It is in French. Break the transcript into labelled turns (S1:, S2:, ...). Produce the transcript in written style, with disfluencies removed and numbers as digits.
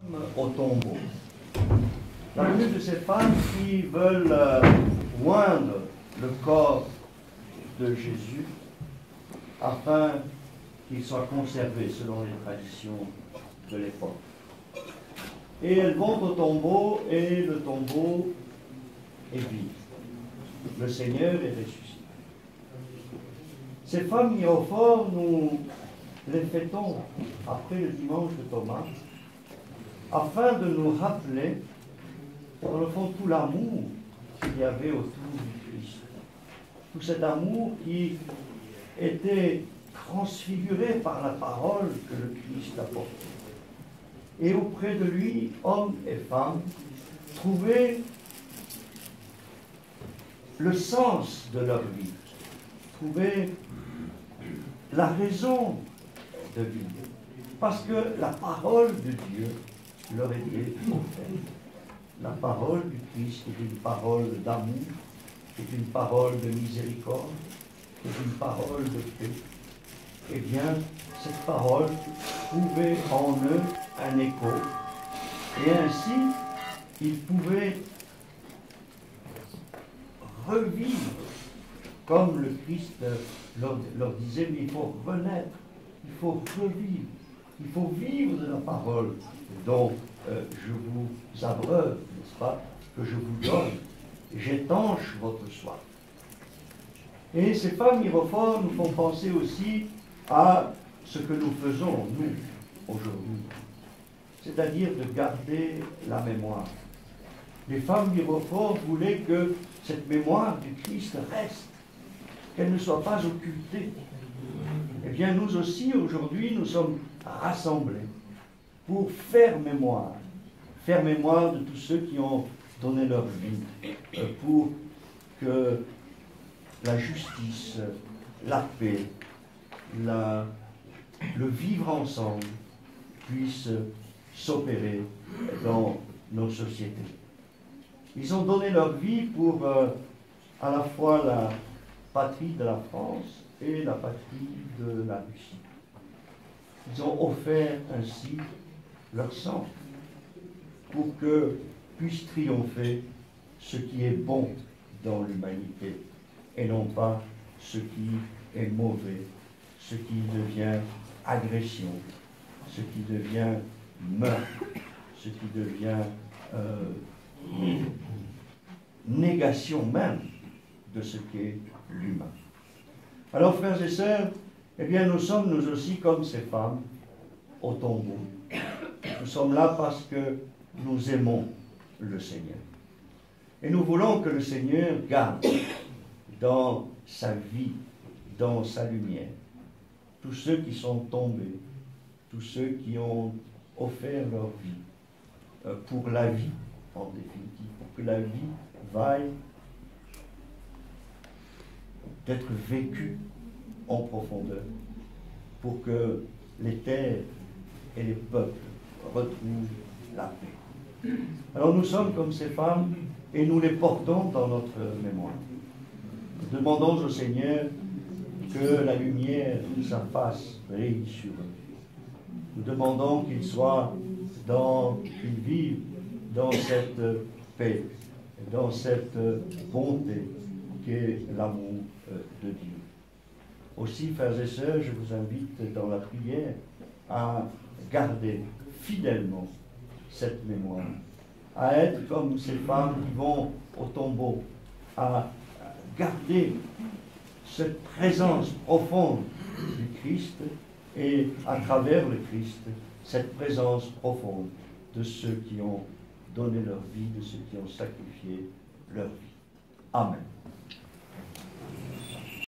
S1: Au tombeau. La venue de ces femmes qui veulent oindre le corps de Jésus afin qu'il soit conservé selon les traditions de l'époque. Et elles vont au tombeau et le tombeau est vide. Le Seigneur est ressuscité. Ces femmes mirophores, nous les fêtons après le dimanche de Thomas, afin de nous rappeler, dans le fond, tout l'amour qu'il y avait autour du Christ. Tout cet amour qui était transfiguré par la parole que le Christ apportait. Et auprès de lui, hommes et femmes trouvaient le sens de leur vie, trouvaient la raison de vivre. Parce que la parole de Dieu leur était offerte. La parole du Christ est une parole d'amour, est une parole de miséricorde, est une parole de paix. Eh bien, cette parole trouvait en eux un écho, et ainsi, ils pouvaient revivre, comme le Christ leur disait, mais il faut renaître, il faut revivre, il faut vivre de la parole dont je vous abreuve, n'est-ce pas, que je vous donne, j'étanche votre soif. Et ces femmes mirophores nous font penser aussi à ce que nous faisons, nous, aujourd'hui, c'est-à-dire de garder la mémoire. Les femmes mirophores voulaient que cette mémoire du Christ reste, qu'elle ne soit pas occultée. Eh bien, nous aussi, aujourd'hui, nous sommes rassemblés pour faire mémoire de tous ceux qui ont donné leur vie, pour que la justice, la paix, le vivre ensemble puisse s'opérer dans nos sociétés. Ils ont donné leur vie pour à la fois la patrie de la France et la patrie de la Russie. Ils ont offert ainsi leur sang pour que puisse triompher ce qui est bon dans l'humanité et non pas ce qui est mauvais, ce qui devient agression, ce qui devient meurtre, ce qui devient négation même de ce qu'est l'humain. Alors, frères et sœurs, eh bien, nous sommes, nous aussi, comme ces femmes, au tombeau. Nous sommes là parce que nous aimons le Seigneur. Et nous voulons que le Seigneur garde dans sa vie, dans sa lumière, tous ceux qui sont tombés, tous ceux qui ont offert leur vie pour la vie, en définitive, pour que la vie vaille d'être vécue en profondeur, pour que les terres et les peuples retrouvent la paix. Alors nous sommes comme ces femmes et nous les portons dans notre mémoire. Nous demandons au Seigneur que la lumière de sa face brille sur eux. Nous demandons qu'ils vivent dans cette paix, dans cette bonté qu'est l'amour de Dieu. Aussi, frères et sœurs, je vous invite dans la prière à garder fidèlement cette mémoire, à être comme ces femmes qui vont au tombeau, à garder cette présence profonde du Christ et à travers le Christ, cette présence profonde de ceux qui ont donné leur vie, de ceux qui ont sacrifié leur vie. Amen.